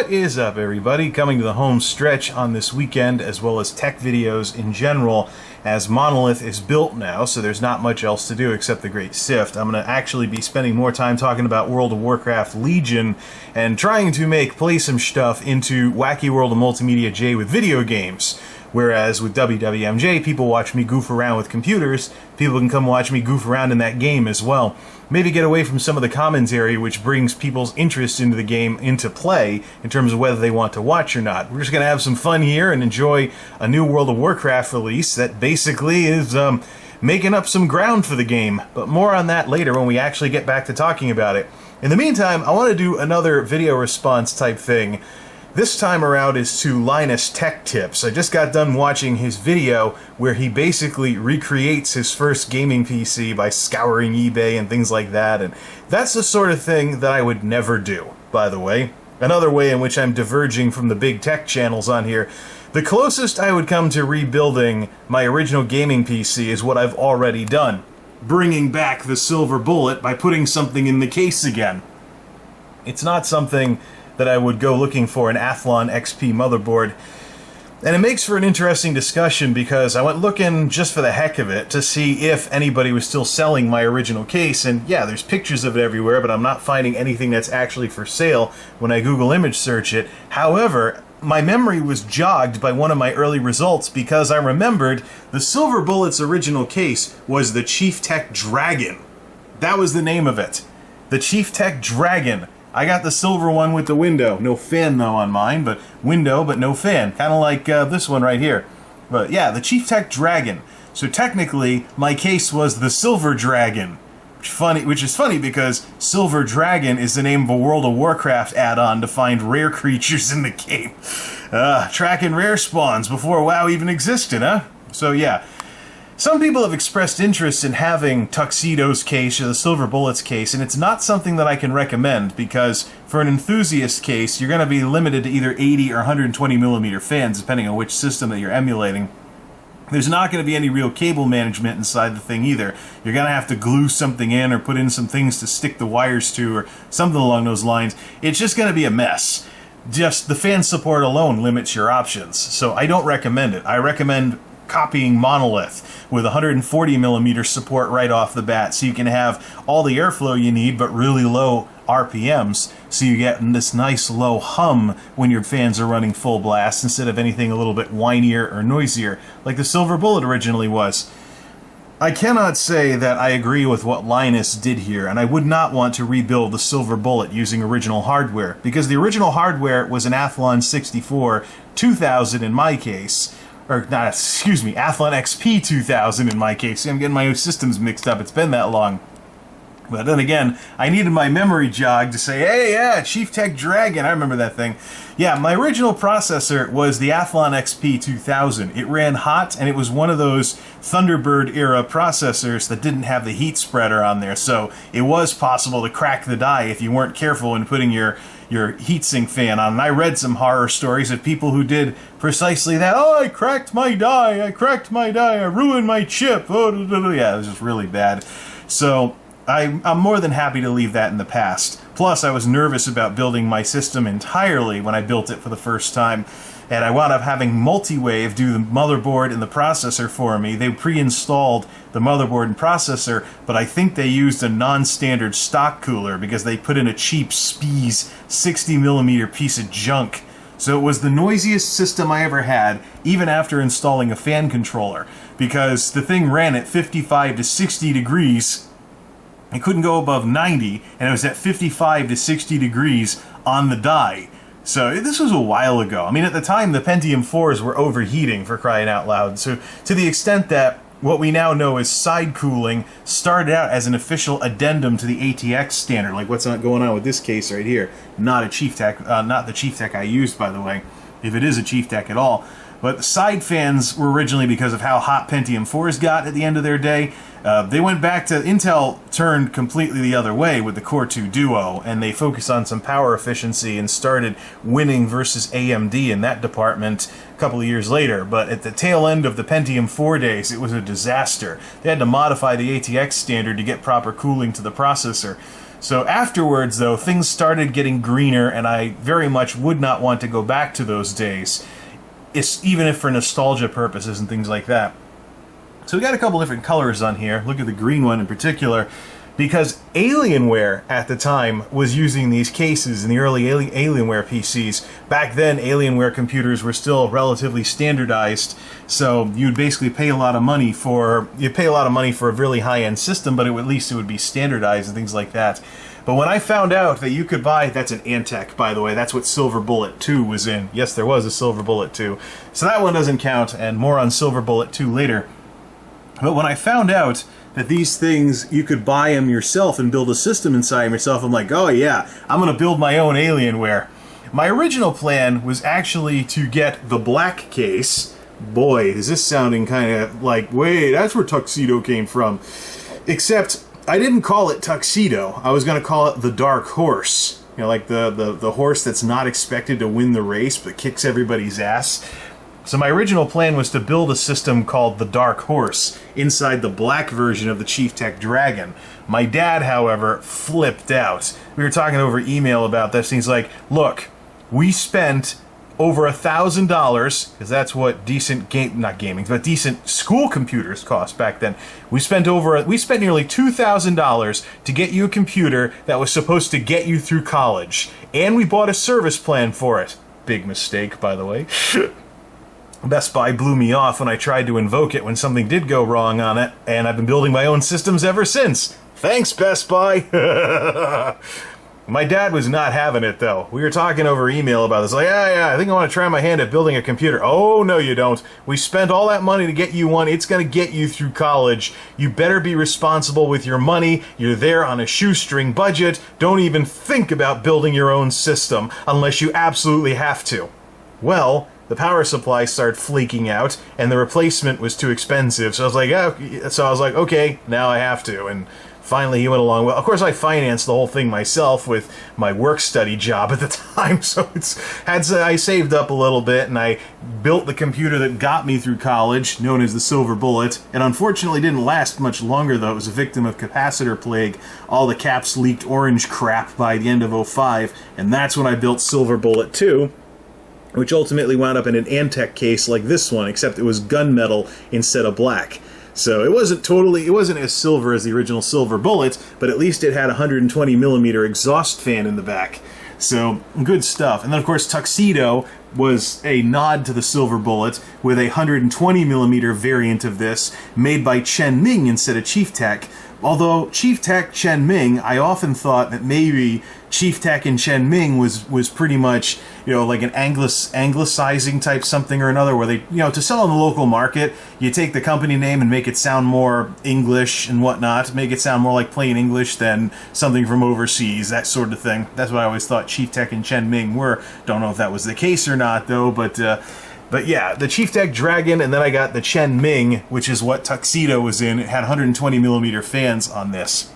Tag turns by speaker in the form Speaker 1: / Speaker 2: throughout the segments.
Speaker 1: What is up, everybody? Coming to the home stretch on this weekend, as well as tech videos in general, as Monolith is built now, so there's not much else to do except the Great Sift. I'm going to actually be spending more time talking about World of Warcraft Legion and trying to play some stuff into Wacky World of MultimediaJay with video games. Whereas with WWMJ, people watch me goof around with computers, people can come watch me goof around in that game as well. Maybe get away from some of the commentary which brings people's interest into the game into play in terms of whether they want to watch or not. We're just going to have some fun here and enjoy a new World of Warcraft release that basically is making up some ground for the game. But more on that later when we actually get back to talking about it. In the meantime, I want to do another video response type thing. This time around is to LinusTechTips. I just got done watching his video where he basically recreates his first gaming PC by scouring eBay and things like that, and that's the sort of thing that I would never do, by the way. Another way in which I'm diverging from the big tech channels on here. The closest I would come to rebuilding my original gaming PC is what I've already done. Bringing back the silver bullet by putting something in the case again. It's not something that I would go looking for an Athlon XP motherboard. And it makes for an interesting discussion because I went looking just for the heck of it to see if anybody was still selling my original case, and yeah, there's pictures of it everywhere, but I'm not finding anything that's actually for sale when I Google image search it. However, my memory was jogged by one of my early results because I remembered the Silver Bullet's original case was the Chief Tech Dragon. That was the name of it. The Chief Tech Dragon. I got the silver one with the window. No fan, though, on mine, but window, but no fan. Kind of like this one right here. But yeah, the Chief Tech Dragon. So technically, my case was the Silver Dragon. Which is funny because Silver Dragon is the name of a World of Warcraft add-on to find rare creatures in the game. Tracking rare spawns before WoW even existed, huh? So yeah. Some people have expressed interest in having Tuxedo's case or the Silver Bullet's case, and it's not something that I can recommend because for an enthusiast case, you're going to be limited to either 80 or 120 millimeter fans, depending on which system that you're emulating. There's not going to be any real cable management inside the thing either. You're going to have to glue something in or put in some things to stick the wires to or something along those lines. It's just going to be a mess. Just the fan support alone limits your options, so I don't recommend it. I recommend copying Monolith with 140 millimeter support right off the bat, so you can have all the airflow you need but really low RPMs, so you get this nice low hum when your fans are running full blast instead of anything a little bit whinier or noisier like the Silver Bullet originally was. I cannot say that I agree with what Linus did here, and I would not want to rebuild the Silver Bullet using original hardware, because the original hardware was an Athlon 64 2000 in my case. Or not, excuse me, Athlon XP 2000 in my case. See, I'm getting my systems mixed up. It's been that long. But then again, I needed my memory jog to say, hey, yeah, Chief Tech Dragon. I remember that thing. Yeah, my original processor was the Athlon XP 2000. It ran hot, and it was one of those Thunderbird era processors that didn't have the heat spreader on there. So it was possible to crack the die if you weren't careful when putting your heatsink fan on. And I read some horror stories of people who did precisely that. Oh, I cracked my die, I ruined my chip. Oh, yeah, it was just really bad. So I'm more than happy to leave that in the past. Plus, I was nervous about building my system entirely when I built it for the first time, and I wound up having Multiwave do the motherboard and the processor for me. They pre-installed the motherboard and processor, but I think they used a non-standard stock cooler because they put in a cheap Spies 60mm piece of junk. So it was the noisiest system I ever had, even after installing a fan controller, because the thing ran at 55 to 60 degrees. It couldn't go above 90, and it was at 55 to 60 degrees on the die. So this was a while ago. I mean, at the time, the Pentium 4s were overheating, for crying out loud. So to the extent that what we now know as side cooling started out as an official addendum to the ATX standard, like what's going on with this case right here. Not a Chief Tech, not the Chief Tech I used, by the way, if it is a Chief Tech at all. But the side fans were originally because of how hot Pentium 4s got at the end of their day. They went back to Intel turned completely the other way with the Core 2 Duo, and they focused on some power efficiency and started winning versus AMD in that department a couple of years later. But at the tail end of the Pentium 4 days, it was a disaster. They had to modify the ATX standard to get proper cooling to the processor. So afterwards, though, things started getting greener, and I very much would not want to go back to those days, even if for nostalgia purposes and things like that. So we got a couple different colors on here. Look at the green one in particular, because Alienware at the time was using these cases in the early Alienware PCs. Back then, Alienware computers were still relatively standardized, so you'd basically pay a lot of money for a really high-end system, but at least it would be standardized and things like that. But when I found out that you could buy, that's an Antec, by the way, that's what Silver Bullet 2 was in. Yes, there was a Silver Bullet 2. So that one doesn't count, and more on Silver Bullet 2 later. But when I found out that these things, you could buy them yourself and build a system inside them yourself, I'm like, oh yeah, I'm going to build my own Alienware. My original plan was actually to get the black case. Boy, is this sounding kind of like, wait, that's where Tuxedo came from. Except, I didn't call it Tuxedo. I was going to call it the Dark Horse. You know, like the horse that's not expected to win the race, but kicks everybody's ass. So my original plan was to build a system called the Dark Horse inside the black version of the ChiefTech Dragon. My dad, however, flipped out. We were talking over email about this, and he's like, look, we spent over $1,000, because that's what decent decent school computers cost back then. We spent nearly $2,000 to get you a computer that was supposed to get you through college. And we bought a service plan for it. Big mistake, by the way. Best Buy blew me off when I tried to invoke it when something did go wrong on it, and I've been building my own systems ever since. Thanks, Best Buy! My dad was not having it, though. We were talking over email about this. Like, yeah, I think I want to try my hand at building a computer. Oh, no, you don't. We spent all that money to get you one. It's going to get you through college. You better be responsible with your money. You're there on a shoestring budget. Don't even think about building your own system unless you absolutely have to. Well, the power supply started flaking out, and the replacement was too expensive. So I was like, okay, now I have to. And finally, he went along. Well, of course, I financed the whole thing myself with my work-study job at the time. So I saved up a little bit, and I built the computer that got me through college, known as the Silver Bullet. And unfortunately, didn't last much longer, though. It was a victim of capacitor plague. All the caps leaked orange crap by the end of '05, and that's when I built Silver Bullet 2. Which ultimately wound up in an Antec case like this one, except it was gunmetal instead of black. So it wasn't as silver as the original Silver Bullet, but at least it had a 120mm exhaust fan in the back. So, good stuff. And then, of course, Tuxedo was a nod to the Silver Bullet with a 120mm variant of this, made by Chen Ming instead of ChiefTech. Although ChiefTech Chen Ming, I often thought that maybe ChiefTech and Chen Ming was pretty much, like an anglicizing type something or another, where they, to sell in the local market, you take the company name and make it sound more English and whatnot, make it sound more like plain English than something from overseas, that sort of thing. That's what I always thought ChiefTech and Chen Ming were. Don't know if that was the case or not, though, but yeah, the ChiefTech Dragon, and then I got the Chen Ming, which is what Tuxedo was in. It had 120mm fans on this.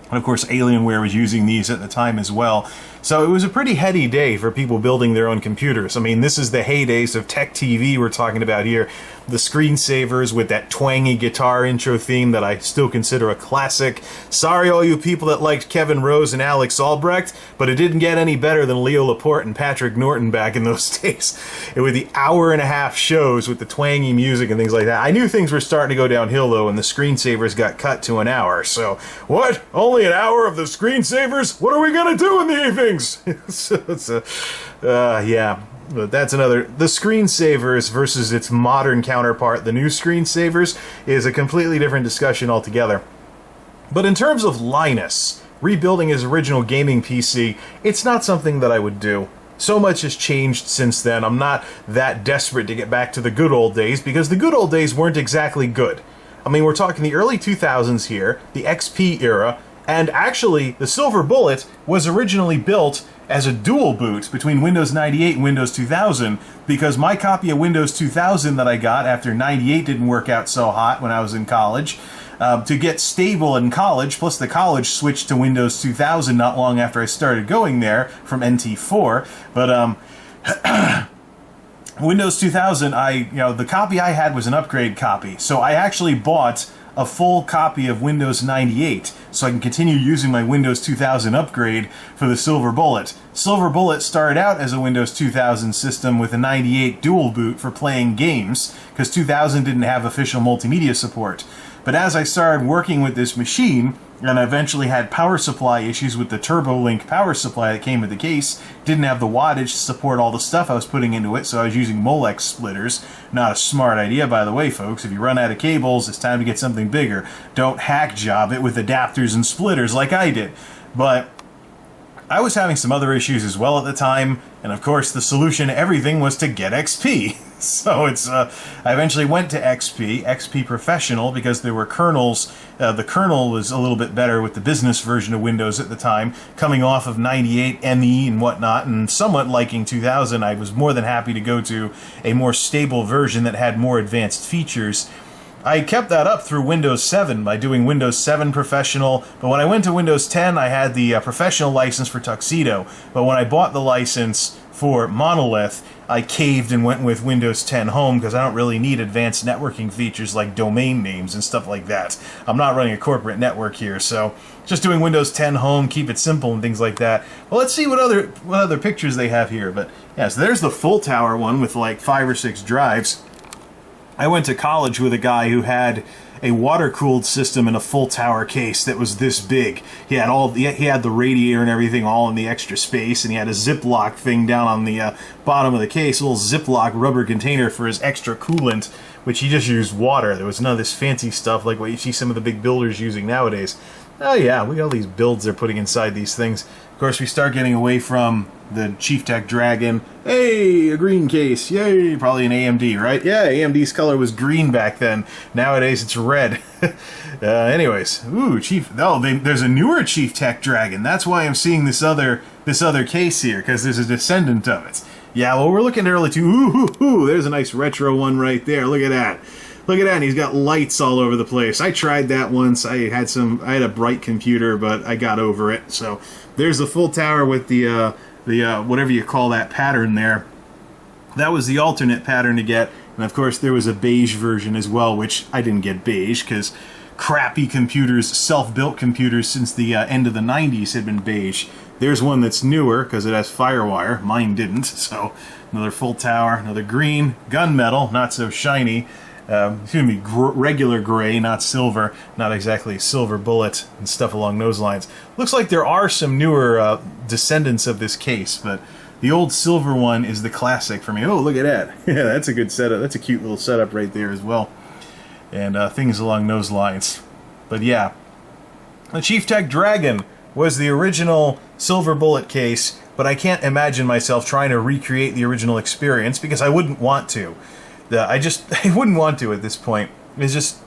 Speaker 1: And of course, Alienware was using these at the time as well. So it was a pretty heady day for people building their own computers. I mean, this is the heydays of tech TV we're talking about here. The screensavers with that twangy guitar intro theme that I still consider a classic. Sorry all you people that liked Kevin Rose and Alex Albrecht, but it didn't get any better than Leo Laporte and Patrick Norton back in those days. It was the hour-and-a-half shows with the twangy music and things like that. I knew things were starting to go downhill, though, and the screensavers got cut to an hour. So, what? Only an hour of the screensavers? What are we going to do in the evenings? Yeah. But that's another... The screensavers versus its modern counterpart, the new screensavers, is a completely different discussion altogether. But in terms of Linus, rebuilding his original gaming PC, it's not something that I would do. So much has changed since then. I'm not that desperate to get back to the good old days, because the good old days weren't exactly good. I mean, we're talking the early 2000s here, the XP era, and actually, the Silver Bullet was originally built as a dual boot between Windows 98 and Windows 2000, because my copy of Windows 2000 that I got after 98 didn't work out so hot when I was in college, to get stable in college, plus the college switched to Windows 2000 not long after I started going there from NT4, but Windows 2000, the copy I had was an upgrade copy, so I actually bought a full copy of Windows 98 so I can continue using my Windows 2000 upgrade for the Silver Bullet. Silver Bullet started out as a Windows 2000 system with a 98 dual boot for playing games, because 2000 didn't have official multimedia support. But as I started working with this machine, and I eventually had power supply issues with the TurboLink power supply that came with the case, didn't have the wattage to support all the stuff I was putting into it, so I was using Molex splitters. Not a smart idea, by the way, folks. If you run out of cables, it's time to get something bigger. Don't hack job it with adapters and splitters like I did. But I was having some other issues as well at the time, and of course the solution to everything was to get XP. So I eventually went to XP Professional, because there were kernels. The kernel was a little bit better with the business version of Windows at the time, coming off of 98 ME and whatnot, and somewhat liking 2000. I was more than happy to go to a more stable version that had more advanced features. I kept that up through Windows 7 by doing Windows 7 Professional, but when I went to Windows 10, I had the Professional license for Tuxedo. But when I bought the license for Monolith, I caved and went with Windows 10 Home, because I don't really need advanced networking features like domain names and stuff like that. I'm not running a corporate network here, so just doing Windows 10 Home, keep it simple and things like that. Well, let's see what other pictures they have here. But yeah, so there's the full tower one with like 5 or 6 drives. I went to college with a guy who had a water-cooled system in a full tower case that was this big. He had the radiator and everything all in the extra space, and he had a Ziploc thing down on the bottom of the case, a little Ziploc rubber container for his extra coolant, which he just used water. There was none of this fancy stuff like what you see some of the big builders using nowadays. Oh yeah, we got all these builds they're putting inside these things. Of course, we start getting away from the Chief Tech Dragon. Hey, a green case. Yay, probably an AMD, right? Yeah, AMD's color was green back then. Nowadays, it's red. Anyways, ooh, there's a newer Chief Tech Dragon. That's why I'm seeing this other case here, because there's a descendant of it. Yeah, well, we're looking early too. Ooh, there's a nice retro one right there. Look at that. Look at that, and he's got lights all over the place. I tried that once. I had a bright computer, but I got over it. So there's the full tower with the whatever you call that pattern there. That was the alternate pattern to get, and of course there was a beige version as well, which I didn't get beige because crappy computers, self-built computers since the end of the 90s had been beige. There's one that's newer because it has FireWire. Mine didn't. So another full tower, another green, gunmetal, not so shiny. Regular gray, not silver, not exactly silver bullet and stuff along those lines. Looks like there are some newer descendants of this case, but the old silver one is the classic for me. Oh, look at that. Yeah, that's a good setup. That's a cute little setup right there as well. And things along those lines. But yeah, the Chief Tech Dragon was the original silver bullet case, but I can't imagine myself trying to recreate the original experience because I wouldn't want to. I wouldn't want to at this point. It's just,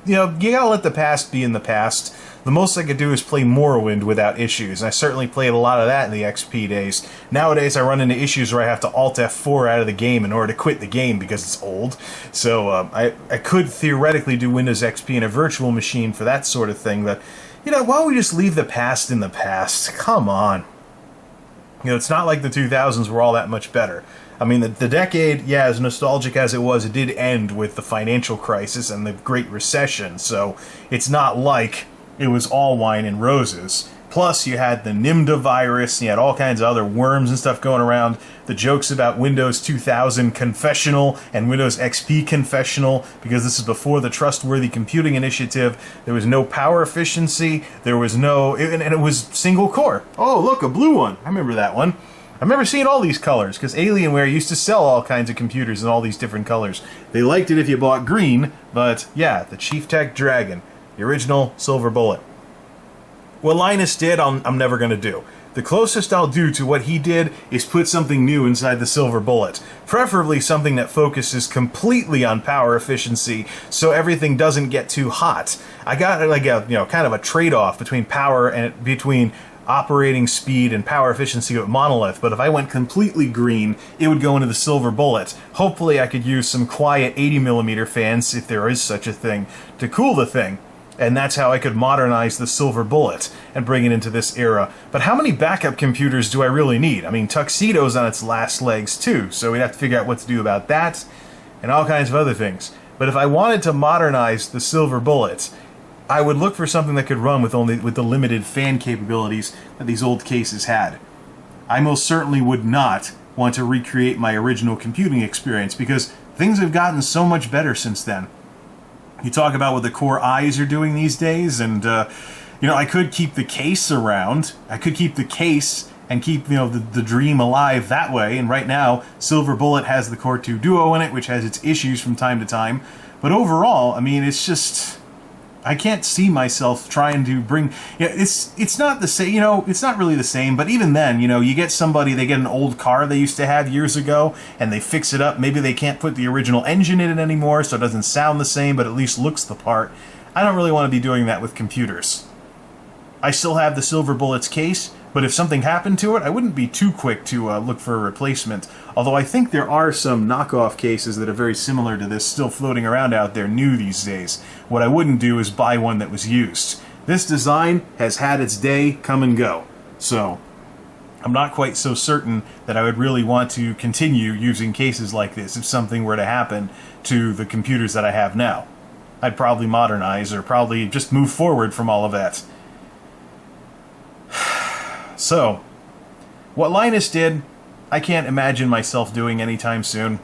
Speaker 1: you gotta let the past be in the past. The most I could do is play Morrowind without issues. And I certainly played a lot of that in the XP days. Nowadays, I run into issues where I have to Alt F4 out of the game in order to quit the game because it's old. So I could theoretically do Windows XP in a virtual machine for that sort of thing, but, why don't we just leave the past in the past? Come on. It's not like the 2000s were all that much better. I mean, the decade, yeah, as nostalgic as it was, it did end with the financial crisis and the Great Recession, so it's not like it was all wine and roses. Plus, you had the NIMDA virus, and you had all kinds of other worms and stuff going around. The jokes about Windows 2000 Confessional and Windows XP Confessional, because this is before the Trustworthy Computing Initiative. There was no power efficiency, and it was single core. Oh, look, a blue one. I remember that one. I remember seeing all these colors, because Alienware used to sell all kinds of computers in all these different colors. They liked it if you bought green, but yeah, the Chief Tech Dragon, the original silver bullet. What Linus did, I'm never going to do. The closest I'll do to what he did is put something new inside the silver bullet. Preferably something that focuses completely on power efficiency, so everything doesn't get too hot. I got like a kind of a trade-off between power and between operating speed and power efficiency with Monolith, but if I went completely green, it would go into the silver bullet. Hopefully I could use some quiet 80mm fans, if there is such a thing, to cool the thing. And that's how I could modernize the silver bullet and bring it into this era. But how many backup computers do I really need? I mean, Tuxedo's on its last legs too, so we'd have to figure out what to do about that and all kinds of other things. But if I wanted to modernize the Silver Bullet, I would look for something that could run with the limited fan capabilities that these old cases had. I most certainly would not want to recreate my original computing experience because things have gotten so much better since then. You talk about what the Core I's are doing these days, and I could keep the case around. I could keep the case and keep the dream alive that way. And right now, Silver Bullet has the Core 2 Duo in it, which has its issues from time to time. But overall, I mean, it's just, I can't see myself trying to bring. It's not the same. It's not really the same. But even then, you get somebody, they get an old car they used to have years ago, and they fix it up. Maybe they can't put the original engine in it anymore, so it doesn't sound the same, but at least looks the part. I don't really want to be doing that with computers. I still have the Silver Bullet's case, but if something happened to it, I wouldn't be too quick to look for a replacement. Although I think there are some knockoff cases that are very similar to this still floating around out there new these days. What I wouldn't do is buy one that was used. This design has had its day come and go. So I'm not quite so certain that I would really want to continue using cases like this if something were to happen to the computers that I have now. I'd probably modernize or probably just move forward from all of that. So, what Linus did, I can't imagine myself doing anytime soon.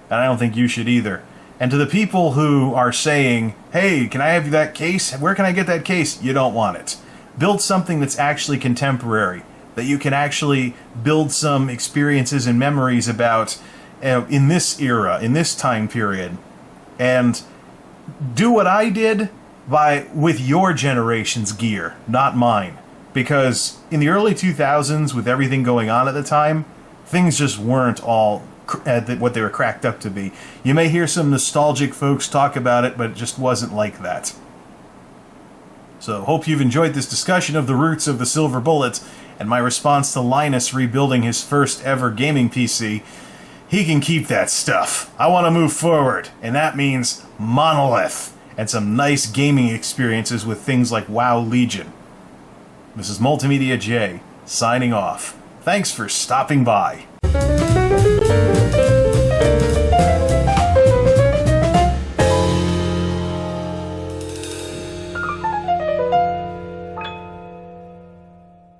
Speaker 1: And I don't think you should either. And to the people who are saying, hey, can I have that case? Where can I get that case? You don't want it. Build something that's actually contemporary, that you can actually build some experiences and memories about in this era, in this time period. And do what I did with your generation's gear, not mine. Because in the early 2000s, with everything going on at the time, things just weren't all what they were cracked up to be. You may hear some nostalgic folks talk about it, but it just wasn't like that. So, hope you've enjoyed this discussion of the roots of the Silver Bullet and my response to Linus rebuilding his first ever gaming PC. He can keep that stuff. I want to move forward, and that means Monolith and some nice gaming experiences with things like WoW Legion. This is MultimediaJay, signing off. Thanks for stopping by.